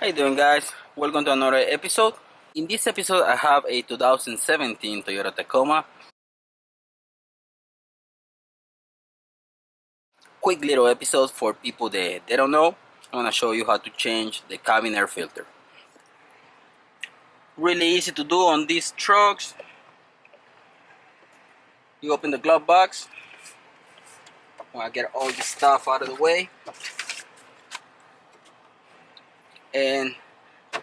How you doing, guys? Welcome to another episode. In this episode I have a 2017 Toyota Tacoma. Quick little episode for people that they don't know. I'm gonna show you how to change the cabin air filter. Really easy to do on these trucks. You open the glove box. I'm gonna get all this stuff out of the way. And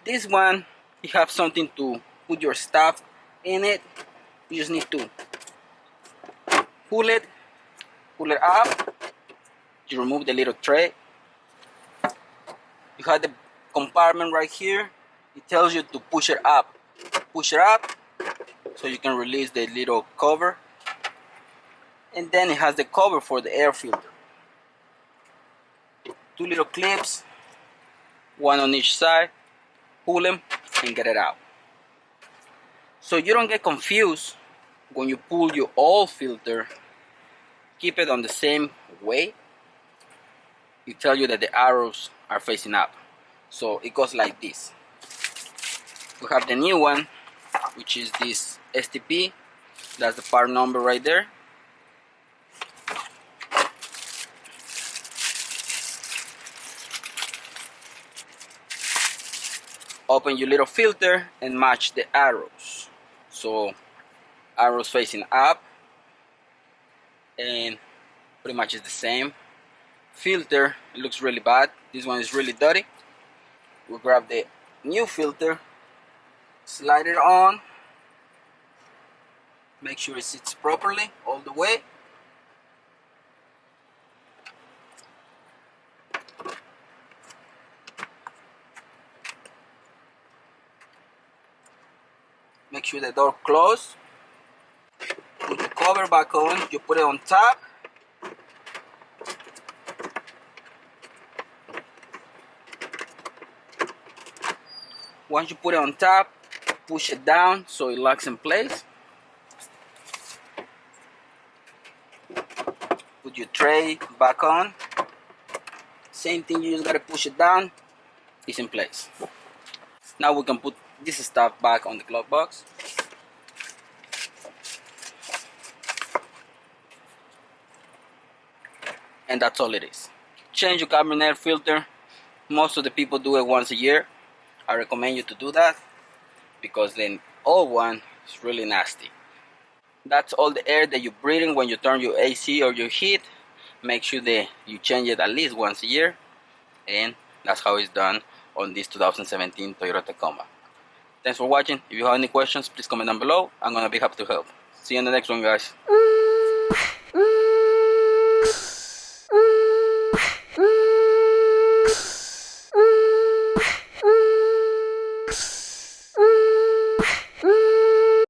this one, you have something to put your stuff in it. You just need to pull it up. You remove the little tray. You have the compartment right here. It tells you to push it up so you can release the little cover. And then it has the cover for the air filter. Two little clips, one on each side. Pull them and get it out. So you don't get confused when you pull your old filter. Keep it on the same way. It tells you that the arrows are facing up. So it goes like this. We have the new one, which is this STP. That's the part number right there. Open your little filter and match the arrows. So arrows facing up, and pretty much is the same. Filter, it looks really bad. This one is really dirty. We'll grab the new filter, slide it on, make sure it sits properly all the way. Make sure the door closed. Put the cover back on. You put it on top. Once you put it on top, push it down so it locks in place. Put your tray back on. Same thing, you just gotta push it down. It's in place. Now we can put this stuff back on the glove box. And that's all it is. Change your cabin air filter. Most of the people do it once a year. I recommend you to do that because the old one is really nasty. That's all the air that you're breathing when you turn your AC or your heat. Make sure that you change it at least once a year. And that's how it's done on this 2017 Toyota Tacoma. Thanks for watching. If you have any questions, please comment down below. I'm gonna be happy to help. See you in the next one, guys.